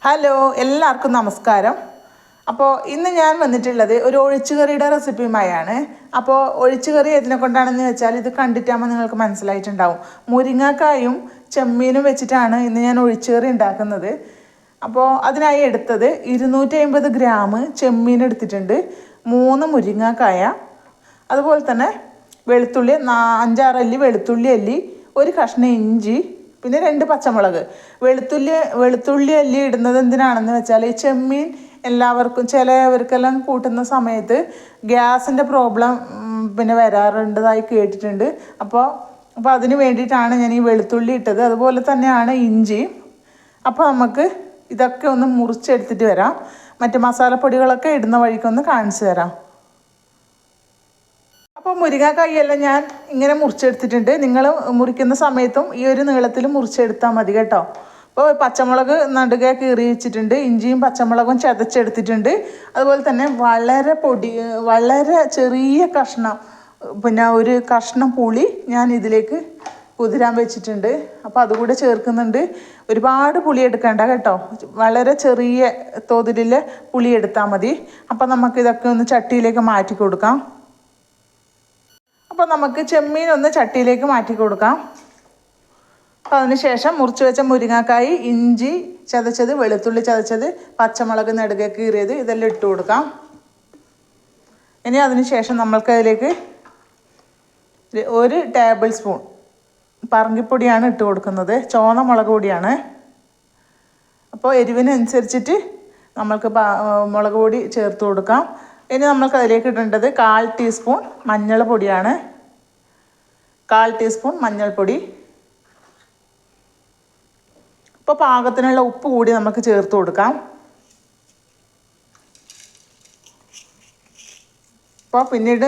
Hello, എല്ലാവർക്കും നമസ്കാരം. അപ്പോൾ ഇന്ന് ഞാൻ വന്നിട്ടുള്ളത് ഒരു ഒഴിച്ചുകറിയുടെ റെസിപ്പിയുമായാണ്. അപ്പോൾ ഒഴിച്ചുകറി ഇതിനെ കൊണ്ടാണെന്ന് വെച്ചാൽ ഇത് കണ്ടിട്ടാകുമ്പോൾ നിങ്ങൾക്ക് മനസ്സിലായിട്ടുണ്ടാവും. മുരിങ്ങക്കായും ചെമ്മീനും വെച്ചിട്ടാണ് ഇന്ന് ഞാൻ ഒഴിച്ചുകറി ഉണ്ടാക്കുന്നത്. അപ്പോൾ അതിനായി എടുത്തത് 250 ഗ്രാം ചെമ്മീൻ എടുത്തിട്ടുണ്ട്, 3 മുരിങ്ങക്കായ, അതുപോലെ തന്നെ വെളുത്തുള്ളി 5-6 അല്ലി വെളുത്തുള്ളി അല്ലി, ഒരു കഷ്ണം ഇഞ്ചി, പിന്നെ 2 പച്ചമുളക്. വെളുത്തുള്ളി അല്ലി ഇടുന്നത് എന്തിനാണെന്ന് വെച്ചാൽ ഈ ചെമ്മീൻ ചിലവർക്കെല്ലാം കൂട്ടുന്ന സമയത്ത് ഗ്യാസിൻ്റെ പ്രോബ്ലം വരാറുണ്ടതായി കേട്ടിട്ടുണ്ട്. അപ്പോൾ അതിന് വേണ്ടിയിട്ടാണ് ഞാൻ ഈ വെളുത്തുള്ളി ഇട്ടത്. അതുപോലെ തന്നെയാണ് ഇഞ്ചി. അപ്പോൾ നമുക്ക് ഇതൊക്കെ ഒന്ന് മുറിച്ചെടുത്തിട്ട് വരാം. മറ്റ് മസാലപ്പൊടികളൊക്കെ ഇടുന്ന വഴിക്കൊന്ന് കാണിച്ചു തരാം. അപ്പോൾ മുരിങ്ങക്കായെല്ലാം ഞാൻ ഇങ്ങനെ മുറിച്ചെടുത്തിട്ടുണ്ട്. നിങ്ങൾ മുറിക്കുന്ന സമയത്തും ഈ ഒരു നീളത്തിൽ മുറിച്ചെടുത്താൽ മതി കേട്ടോ. അപ്പോൾ പച്ചമുളക് നടുകെ കീറി വെച്ചിട്ടുണ്ട്, ഇഞ്ചിയും പച്ചമുളകും ചതച്ചെടുത്തിട്ടുണ്ട്. അതുപോലെ തന്നെ വളരെ ചെറിയ കഷ്ണം ഒരു കഷ്ണം പുളി ഞാൻ ഇതിലേക്ക് കുതിരാൻ വെച്ചിട്ടുണ്ട്. അപ്പോൾ അതുകൂടെ ചേർക്കുന്നുണ്ട്. ഒരുപാട് പുളി എടുക്കേണ്ട കേട്ടോ, വളരെ ചെറിയ തോതിൽ പുളി എടുത്താൽ മതി. അപ്പോൾ നമുക്കിതൊക്കെ ഒന്ന് ചട്ടിയിലേക്ക് മാറ്റി കൊടുക്കാം. അപ്പോൾ നമുക്ക് ചെമ്മീൻ ഒന്ന് ചട്ടിയിലേക്ക് മാറ്റി കൊടുക്കാം. അപ്പോൾ അതിനുശേഷം മുറിച്ച് വെച്ച മുരിങ്ങക്കായി, ഇഞ്ചി ചതച്ചത്, വെളുത്തുള്ളി ചതച്ചത്, പച്ചമുളക് നെടുകെ കീറിയത് ഇതെല്ലാം ഇട്ട് കൊടുക്കാം. ഇനി അതിനുശേഷം നമ്മൾക്കതിലേക്ക് 1 ടേബിൾ സ്പൂൺ പറങ്കിപ്പൊടിയാണ് ഇട്ട് കൊടുക്കുന്നത്, ചുവന്ന മുളക് പൊടിയാണ്. അപ്പോൾ എരിവിനനുസരിച്ചിട്ട് നമ്മൾക്ക് മുളക് പൊടി ചേർത്ത് കൊടുക്കാം. ഇനി നമ്മൾക്ക് അതിലേക്ക് ഇടേണ്ടത് 1/4 ടീസ്പൂൺ മഞ്ഞൾപ്പൊടിയാണ്. 1/4 ടീസ്പൂൺ മഞ്ഞൾപ്പൊടി. ഇപ്പോൾ പാകത്തിനുള്ള ഉപ്പ് കൂടി നമുക്ക് ചേർത്ത് കൊടുക്കാം. അപ്പോൾ പിന്നീട്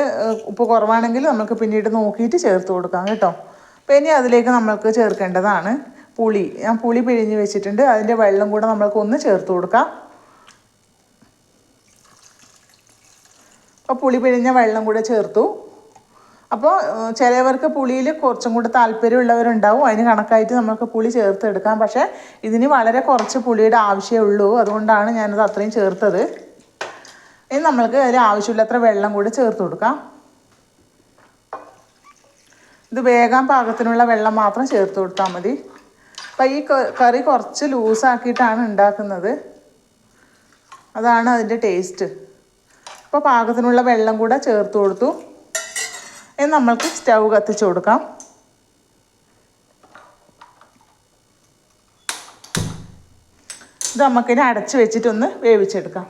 ഉപ്പ് കുറവാണെങ്കിൽ നമുക്ക് പിന്നീട് നോക്കിയിട്ട് ചേർത്ത് കൊടുക്കാം കേട്ടോ. അപ്പോൾ ഇനി അതിലേക്ക് നമ്മൾക്ക് ചേർക്കേണ്ടതാണ് പുളി. ഞാൻ പുളി പിഴിഞ്ഞ് വെച്ചിട്ടുണ്ട്, അതിൻ്റെ വെള്ളം കൂടെ നമ്മൾക്കൊന്ന് ചേർത്ത് കൊടുക്കാം. അപ്പോൾ പുളി പിഴിഞ്ഞ വെള്ളം കൂടെ ചേർത്തു. അപ്പോൾ ചിലവർക്ക് പുളിയിൽ കുറച്ചും കൂടെ താല്പര്യമുള്ളവരുണ്ടാവും, അതിന് കണക്കായിട്ട് നമുക്ക് പുളി ചേർത്തെടുക്കാം. പക്ഷേ ഇതിന് വളരെ കുറച്ച് പുളിയുടെ ആവശ്യമേ ഉള്ളൂ, അതുകൊണ്ടാണ് ഞാനത് അത്രയും ചേർത്തത്. ഇനി നമ്മൾക്ക് അതിൽ ആവശ്യമില്ലത്ര വെള്ളം കൂടി ചേർത്ത് കൊടുക്കാം. ഇത് വേഗം പാകത്തിനുള്ള വെള്ളം മാത്രം ചേർത്ത് കൊടുത്താൽ മതി. അപ്പോൾ ഈ കറി കുറച്ച് ലൂസാക്കിയിട്ടാണ് ഉണ്ടാക്കുന്നത്, അതാണ് അതിൻ്റെ ടേസ്റ്റ്. അപ്പോൾ പാകത്തിനുള്ള വെള്ളം കൂടെ ചേർത്ത് കൊടുത്തു. ഇനി നമ്മൾക്ക് സ്റ്റൗ കത്തിച്ച് കൊടുക്കാം. ഇത് നമുക്കിനി അടച്ച് വെച്ചിട്ടൊന്ന് വേവിച്ചെടുക്കാം.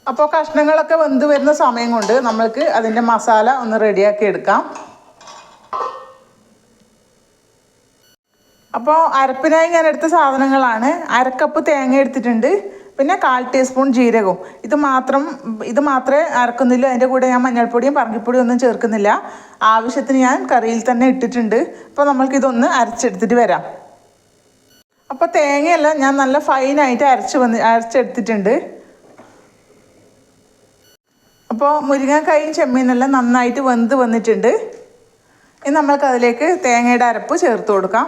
അപ്പോൾ കഷ്ണങ്ങളൊക്കെ വെന്ത് വരുന്ന സമയം കൊണ്ട് നമ്മൾക്ക് അതിൻ്റെ മസാല ഒന്ന് റെഡിയാക്കി എടുക്കാം. അപ്പോൾ അരപ്പിനായി ഞാൻ എടുത്ത സാധനങ്ങളാണ്: 1/2 കപ്പ് തേങ്ങ എടുത്തിട്ടുണ്ട്, പിന്നെ 1/4 ടീസ്പൂൺ ജീരകവും. ഇത് മാത്രമേ അരക്കുന്നില്ല. അതിൻ്റെ കൂടെ ഞാൻ മഞ്ഞൾപ്പൊടിയും പറങ്കിപ്പൊടിയും ഒന്നും ചേർക്കുന്നില്ല. ആവശ്യത്തിന് ഞാൻ കറിയിൽ തന്നെ ഇട്ടിട്ടുണ്ട്. അപ്പോൾ നമ്മൾക്കിതൊന്ന് അരച്ചെടുത്തിട്ട് വരാം. അപ്പോൾ തേങ്ങയെല്ലാം ഞാൻ നല്ല ഫൈനായിട്ട് അരച്ചെടുത്തിട്ടുണ്ട്. അപ്പോൾ മുരിങ്ങക്കായും ചെമ്മീനെല്ലാം നന്നായിട്ട് വെന്ത് വന്നിട്ടുണ്ട്. ഇനി നമ്മൾക്കതിലേക്ക് തേങ്ങയുടെ അരപ്പ് ചേർത്ത് കൊടുക്കാം.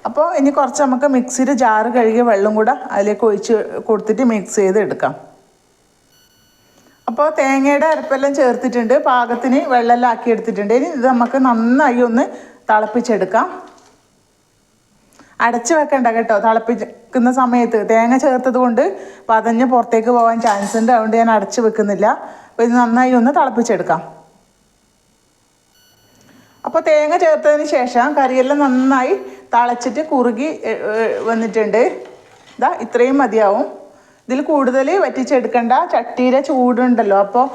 അപ്പോൾ ഇനി കുറച്ച് നമുക്ക് മിക്സിയിൽ ജാറ് കഴുകിയ വെള്ളം കൂടെ അതിലേക്ക് ഒഴിച്ച് കൊടുത്തിട്ട് മിക്സ് ചെയ്ത് എടുക്കാം. അപ്പോൾ തേങ്ങയുടെ അരപ്പെല്ലാം ചേർത്തിട്ടുണ്ട്, പാകത്തിന് വെള്ളമെല്ലാം ആക്കി എടുത്തിട്ടുണ്ട്. ഇനി ഇത് നമുക്ക് നന്നായി ഒന്ന് തിളപ്പിച്ചെടുക്കാം. അടച്ച് വെക്കണ്ട കേട്ടോ. തിളപ്പിക്കുന്ന സമയത്ത് തേങ്ങ ചേർത്തത് കൊണ്ട് പതഞ്ഞ് പുറത്തേക്ക് പോകാൻ ചാൻസ് ഉണ്ട്, അതുകൊണ്ട് ഞാൻ അടച്ച് വെക്കുന്നില്ല. അപ്പോൾ ഇത് നന്നായി ഒന്ന് തിളപ്പിച്ചെടുക്കാം. അപ്പോൾ തേങ്ങ ചേർത്തതിന് ശേഷം കറിയെല്ലാം നന്നായി തിളച്ചിട്ട് കുറുകി വന്നിട്ടുണ്ട്. ഇത്രയും മതിയാവും. ഇതിൽ കൂടുതൽ വറ്റിച്ചെടുക്കേണ്ട. ചട്ടിയിലെ ചൂടുണ്ടല്ലോ, അപ്പോൾ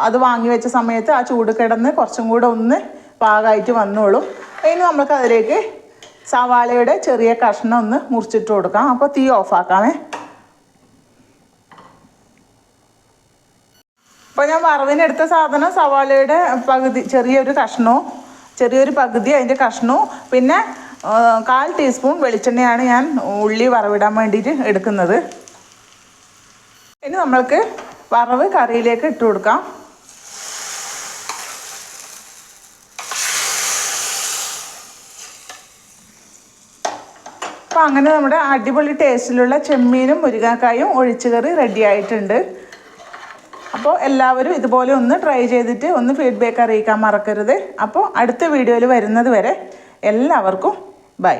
അത് വാങ്ങി വെച്ച സമയത്ത് ആ ചൂട് കിടന്ന് കുറച്ചും കൂടെ ഒന്ന് പാകമായിട്ട് വന്നോളും. ഇനി നമുക്ക് അതിലേക്ക് സവാളയുടെ ചെറിയ കഷ്ണം ഒന്ന് മുറിച്ചിട്ട് കൊടുക്കാം. അപ്പോൾ തീ ഓഫാക്കാമേ. അപ്പോൾ ഞാൻ വറവിനെടുത്ത സാധനം സവാളയുടെ പകുതി, ചെറിയൊരു പകുതി അതിൻ്റെ കഷ്ണവും, പിന്നെ 1/4 ടീസ്പൂൺ വെളിച്ചെണ്ണയാണ് ഞാൻ ഉള്ളി വറവിടാൻ വേണ്ടിയിട്ട് എടുക്കുന്നത്. ഇനി നമ്മൾക്ക് വറവ് കറിയിലേക്ക് ഇട്ട് കൊടുക്കാം. അപ്പോൾ അങ്ങനെ നമ്മുടെ അടിപൊളി ടേസ്റ്റിലുള്ള ചെമ്മീനും മുരിങ്ങാക്കായും ഒഴിച്ചുകറി റെഡി ആയിട്ടുണ്ട്. അപ്പോൾ എല്ലാവരും ഇതുപോലെ ഒന്ന് ട്രൈ ചെയ്തിട്ട് ഒന്ന് ഫീഡ്ബാക്ക് അറിയിക്കാൻ മറക്കരുത്. അപ്പോൾ അടുത്ത വീഡിയോയിൽ വരുന്നത് വരെ എല്ലാവർക്കും ബൈ.